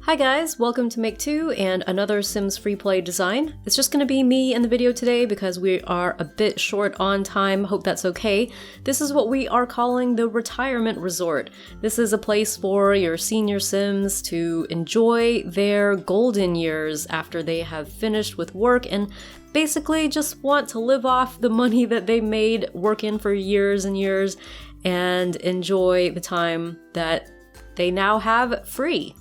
Hi guys, welcome to Make 2 and another Sims FreePlay design. It's just gonna be me in the video today because we are a bit short on time, hope that's okay. This is what we are calling the Retirement Resort. This is a place for your senior Sims to enjoy their golden years after they have finished with work and basically just want to live off the money that they made working for years and years and enjoy the time that they now have free.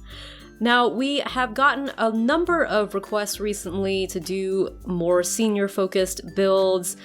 Now, we have gotten a number of requests recently to do more senior-focused builds.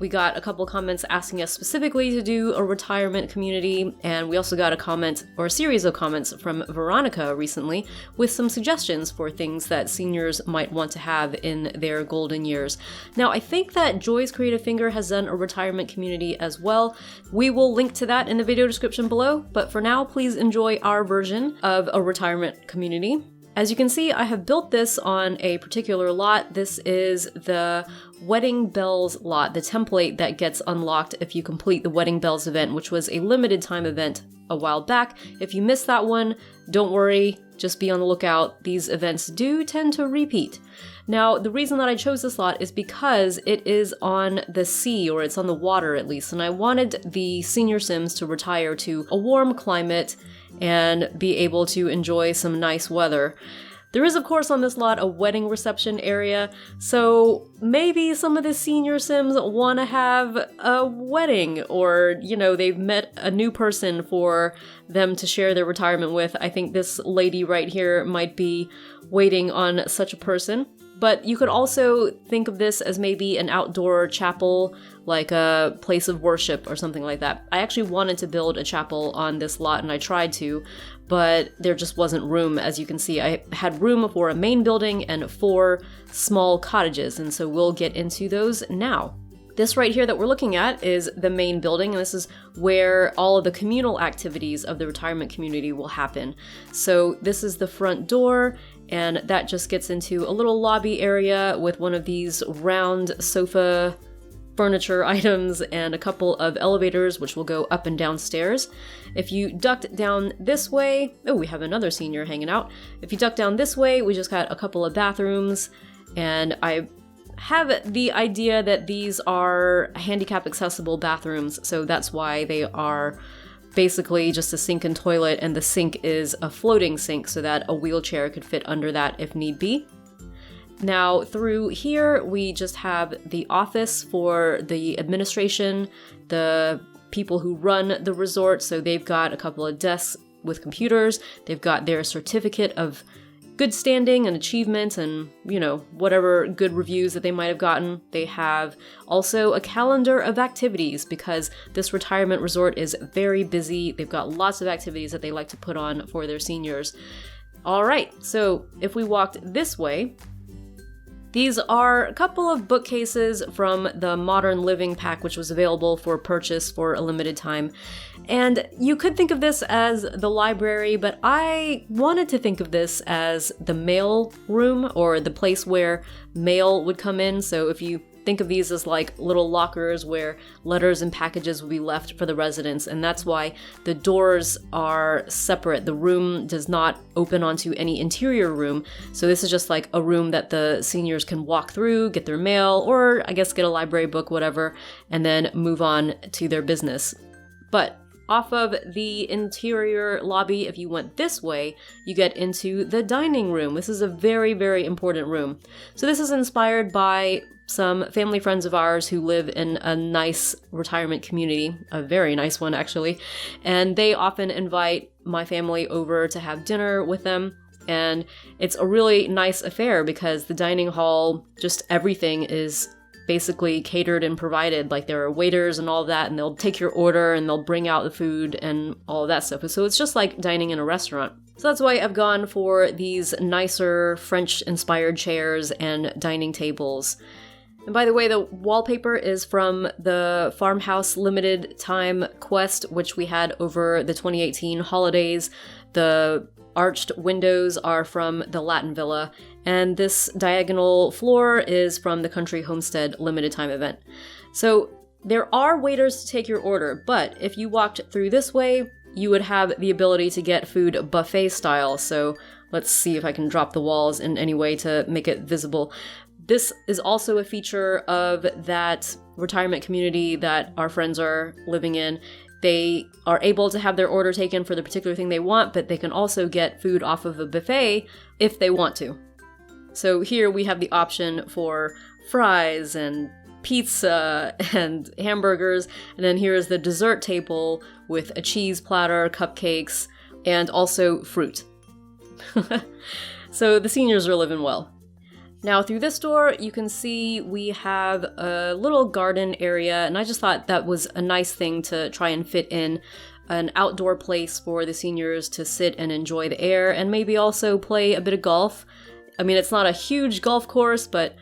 We got a couple comments asking us specifically to do a retirement community, and we also got a comment, or a series of comments from Veronica recently with some suggestions for things that seniors might want to have in their golden years. Now, I think that Joy's Creative Finger has done a retirement community as well. We will link to that in the video description below, but for now, please enjoy our version of a retirement community. As you can see, I have built this on a particular lot. This is the Wedding Bells lot, the template that gets unlocked if you complete the Wedding Bells event, which was a limited time event a while back. If you missed that one, don't worry, just be on the lookout. These events do tend to repeat. Now, the reason that I chose this lot is because it is on the sea, or it's on the water at least, and I wanted the senior Sims to retire to a warm climate and be able to enjoy some nice weather. There is, of course, on this lot a wedding reception area, so maybe some of the senior Sims want to have a wedding, or, you know, they've met a new person for them to share their retirement with. I think this lady right here might be waiting on such a person. But you could also think of this as maybe an outdoor chapel, like a place of worship or something like that. I actually wanted to build a chapel on this lot, and I tried to, but there just wasn't room. As you can see, I had room for a main building and 4 small cottages, and so we'll get into those now. This right here that we're looking at is the main building, and this is where all of the communal activities of the retirement community will happen. So this is the front door, and that just gets into a little lobby area with one of these round sofa furniture items and a couple of elevators which will go up and down stairs. If you ducked down this way, oh, we have another senior hanging out. If you duck down this way, we just got a couple of bathrooms, and I have the idea that these are handicap accessible bathrooms, so that's why they are basically just a sink and toilet, and the sink is a floating sink so that a wheelchair could fit under that if need be. Now through here we just have the office for the administration, the people who run the resort, so they've got a couple of desks with computers, they've got their certificate of good standing and achievement and, you know, whatever good reviews that they might have gotten. They have also a calendar of activities because this retirement resort is very busy. They've got lots of activities that they like to put on for their seniors. All right, so if we walked this way, these are a couple of bookcases from the Modern Living pack, which was available for purchase for a limited time. And you could think of this as the library, but I wanted to think of this as the mail room, or the place where mail would come in. So if you think of these as like little lockers where letters and packages will be left for the residents, and that's why the doors are separate. The room does not open onto any interior room, so this is just like a room that the seniors can walk through, get their mail, or I guess get a library book, whatever, and then move on to their business. But off of the interior lobby, if you went this way, you get into the dining room. This is a very, very important room. So this is inspired by some family friends of ours who live in a nice retirement community, a very nice one actually, and they often invite my family over to have dinner with them, and it's a really nice affair because the dining hall, just everything is basically catered and provided. Like there are waiters and all of that, and they'll take your order and they'll bring out the food and all of that stuff. So it's just like dining in a restaurant. So that's why I've gone for these nicer French-inspired chairs and dining tables. And by the way, the wallpaper is from the Farmhouse Limited Time quest, which we had over the 2018 holidays. The arched windows are from the Latin Villa, and this diagonal floor is from the Country Homestead Limited Time event. So there are waiters to take your order, but if you walked through this way, you would have the ability to get food buffet style. So Let's see if I can drop the walls in any way to make it visible. This is also a feature of that retirement community that our friends are living in. They are able to have their order taken for the particular thing they want, but they can also get food off of a buffet if they want to. So here we have the option for fries and pizza and hamburgers, and then here is the dessert table with a cheese platter, cupcakes, and also fruit. So the seniors are living well. Now through this door, you can see we have a little garden area, and I just thought that was a nice thing to try and fit in an outdoor place for the seniors to sit and enjoy the air, and maybe also play a bit of golf. I mean, it's not a huge golf course, but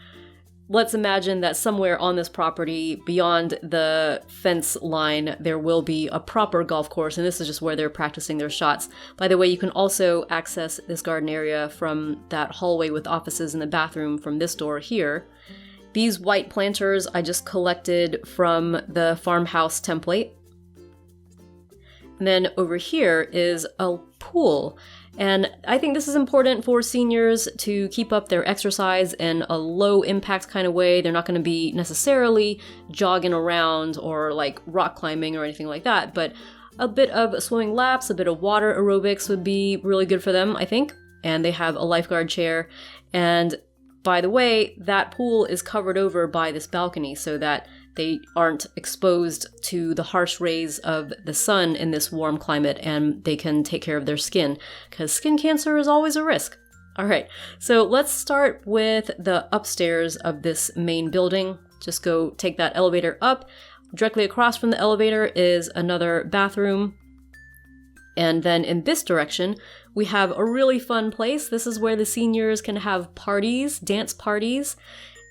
let's imagine that somewhere on this property, beyond the fence line, there will be a proper golf course, and this is just where they're practicing their shots. By the way, you can also access this garden area from that hallway with offices and the bathroom from this door here. These white planters I just collected from the farmhouse template. And then over here is a pool. And I think this is important for seniors to keep up their exercise in a low impact kind of way. They're not going to be necessarily jogging around or like rock climbing or anything like that, but a bit of swimming laps, a bit of water aerobics would be really good for them, I think. And they have a lifeguard chair. And by the way, that pool is covered over by this balcony so that they aren't exposed to the harsh rays of the sun in this warm climate, and they can take care of their skin, because skin cancer is always a risk. All right, so let's start with the upstairs of this main building. Just go take that elevator up. Directly across from the elevator is another bathroom. And then in this direction, we have a really fun place. This is where the seniors can have parties, dance parties.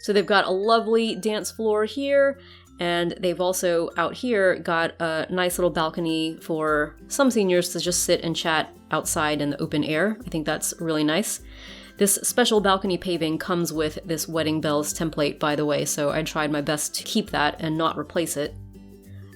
So they've got a lovely dance floor here, and they've also out here got a nice little balcony for some seniors to just sit and chat outside in the open air. I think that's really nice. This special balcony paving comes with this Wedding Bells template, by the way, so I tried my best to keep that and not replace it.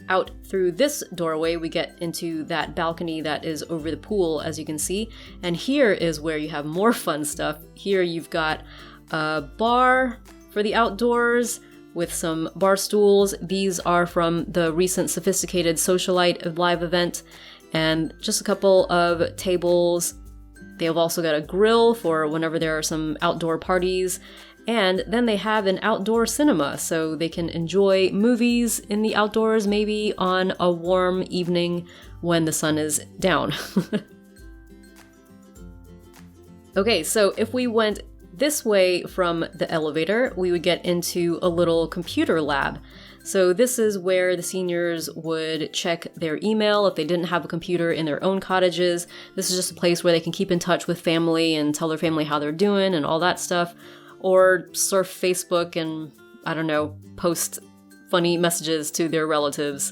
Out through this doorway, we get into that balcony that is over the pool, as you can see, and here is where you have more fun stuff. Here you've got a bar for the outdoors with some bar stools. These are from the recent Sophisticated Socialite live event, and just a couple of tables. They've also got a grill for whenever there are some outdoor parties, and then they have an outdoor cinema, so they can enjoy movies in the outdoors, maybe on a warm evening when the sun is down. Okay, so if we went this way from the elevator, we would get into a little computer lab. So this is where the seniors would check their email if they didn't have a computer in their own cottages. This is just a place where they can keep in touch with family and tell their family how they're doing and all that stuff. Or surf Facebook and, I don't know, post funny messages to their relatives.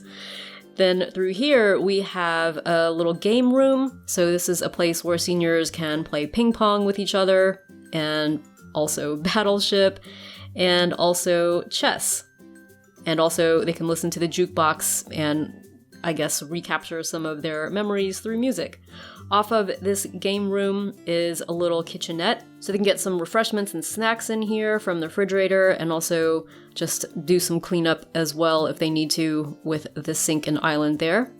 Then through here, we have a little game room. So this is a place where seniors can play ping pong with each other, and also Battleship, and also chess. And also they can listen to the jukebox and, I guess, recapture some of their memories through music. Off of this game room is a little kitchenette, so they can get some refreshments and snacks in here from the refrigerator, and also just do some cleanup as well if they need to with the sink and island there.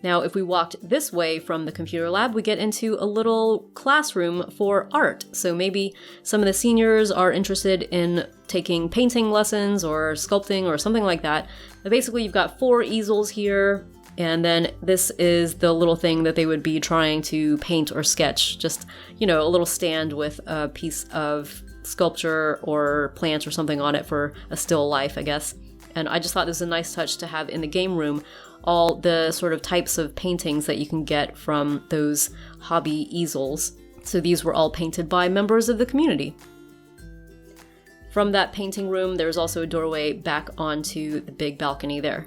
Now, if we walked this way from the computer lab, we get into a little classroom for art. So maybe some of the seniors are interested in taking painting lessons or sculpting or something like that. But basically, you've got 4 easels here, and then this is the little thing that they would be trying to paint or sketch. Just, you know, a little stand with a piece of sculpture or plant or something on it for a still life, I guess. And I just thought this was a nice touch to have in the game room all the sort of types of paintings that you can get from those hobby easels. So these were all painted by members of the community. From that painting room, there's also a doorway back onto the big balcony there.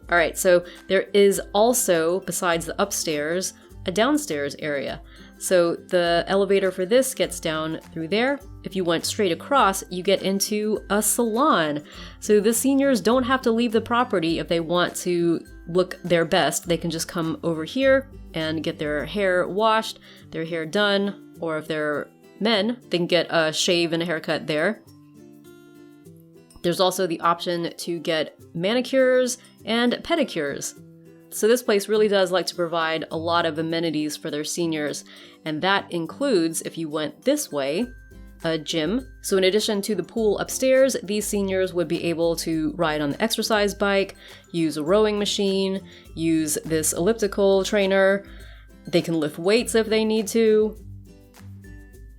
All right, so there is also, besides the upstairs, a downstairs area. So the elevator for this gets down through there. If you went straight across, you get into a salon. So the seniors don't have to leave the property if they want to look their best, they can just come over here and get their hair washed, their hair done, or if they're men, they can get a shave and a haircut there. There's also the option to get manicures and pedicures. So this place really does like to provide a lot of amenities for their seniors, and that includes, if you went this way, a gym. So in addition to the pool upstairs, these seniors would be able to ride on the exercise bike, use a rowing machine, use this elliptical trainer. They can lift weights if they need to.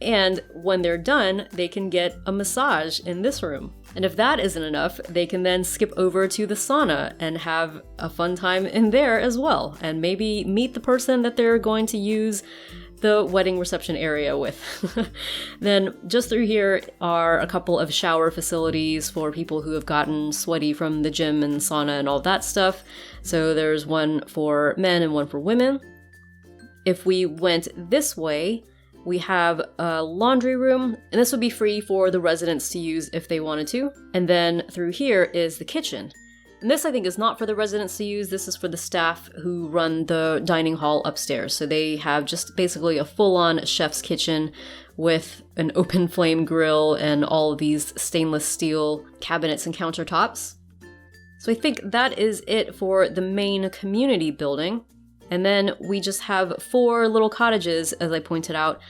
And when they're done, they can get a massage in this room. And if that isn't enough, they can then skip over to the sauna and have a fun time in there as well, and maybe meet the person that they're going to use the wedding reception area with. Then just through here are a couple of shower facilities for people who have gotten sweaty from the gym and sauna and all that stuff. So there's one for men and one for women. If we went this way, we have a laundry room, and this would be free for the residents to use if they wanted to. And then through here is the kitchen. And this, I think, is not for the residents to use. This is for the staff who run the dining hall upstairs. So they have just basically a full-on chef's kitchen with an open flame grill and all of these stainless steel cabinets and countertops. So I think that is it for the main community building. And then we just have 4 little cottages, as I pointed out.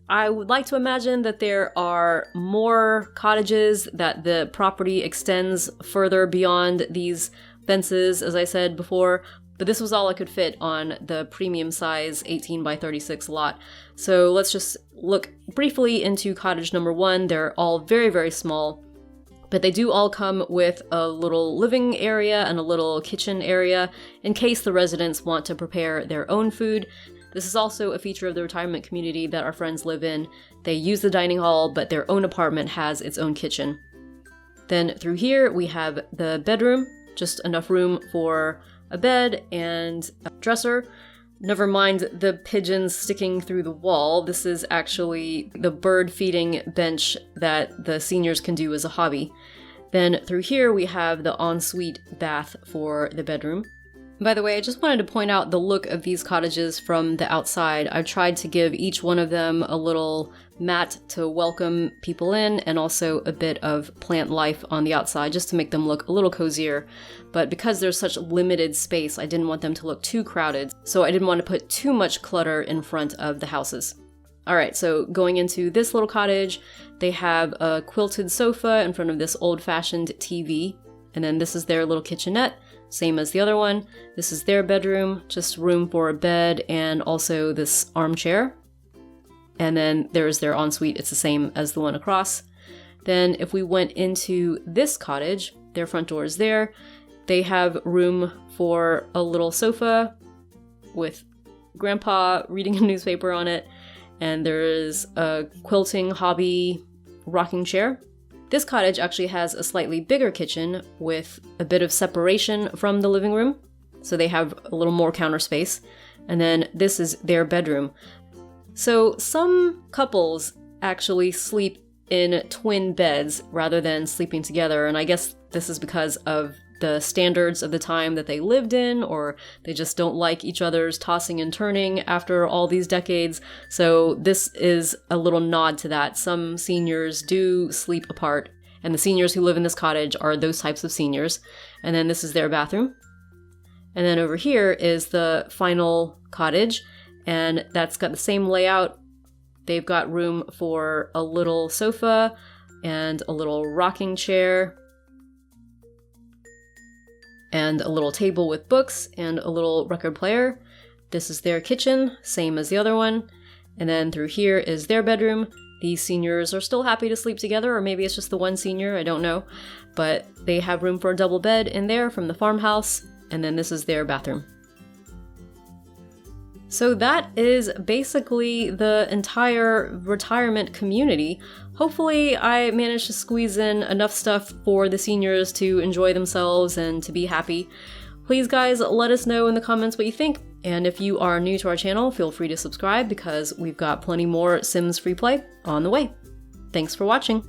I would like to imagine that there are more cottages, that the property extends further beyond these fences, as I said before, but this was all I could fit on the premium size 18 by 36 lot. So let's just look briefly into cottage number 1. They're all very, very small, but they do all come with a little living area and a little kitchen area in case the residents want to prepare their own food. This is also a feature of the retirement community that our friends live in. They use the dining hall, but their own apartment has its own kitchen. Then through here, we have the bedroom, just enough room for a bed and a dresser. Never mind the pigeons sticking through the wall. This is actually the bird feeding bench that the seniors can do as a hobby. Then through here, we have the ensuite bath for the bedroom. By the way, I just wanted to point out the look of these cottages from the outside. I've tried to give each one of them a little mat to welcome people in, and also a bit of plant life on the outside just to make them look a little cozier. But because there's such limited space, I didn't want them to look too crowded, so I didn't want to put too much clutter in front of the houses. Alright, so going into this little cottage, they have a quilted sofa in front of this old-fashioned TV, and then this is their little kitchenette. Same as the other one. This is their bedroom, just room for a bed and also this armchair. And then there's their ensuite, it's the same as the one across. Then if we went into this cottage, their front door is there. They have room for a little sofa with Grandpa reading a newspaper on it. And there is a quilting hobby rocking chair. This cottage actually has a slightly bigger kitchen with a bit of separation from the living room, so they have a little more counter space. And then this is their bedroom. So some couples actually sleep in twin beds rather than sleeping together, and I guess this is because of the standards of the time that they lived in, or they just don't like each other's tossing and turning after all these decades. So this is a little nod to that. Some seniors do sleep apart, and the seniors who live in this cottage are those types of seniors. And then this is their bathroom. And then over here is the final cottage, and that's got the same layout. They've got room for a little sofa and a little rocking chair, and a little table with books and a little record player. This is their kitchen, same as the other one. And then through here is their bedroom. These seniors are still happy to sleep together, or maybe it's just the one senior, I don't know. But they have room for a double bed in there from the farmhouse. And then this is their bathroom. So that is basically the entire retirement community. Hopefully I managed to squeeze in enough stuff for the seniors to enjoy themselves and to be happy. Please guys, let us know in the comments what you think. And if you are new to our channel, feel free to subscribe because we've got plenty more Sims FreePlay on the way. Thanks for watching.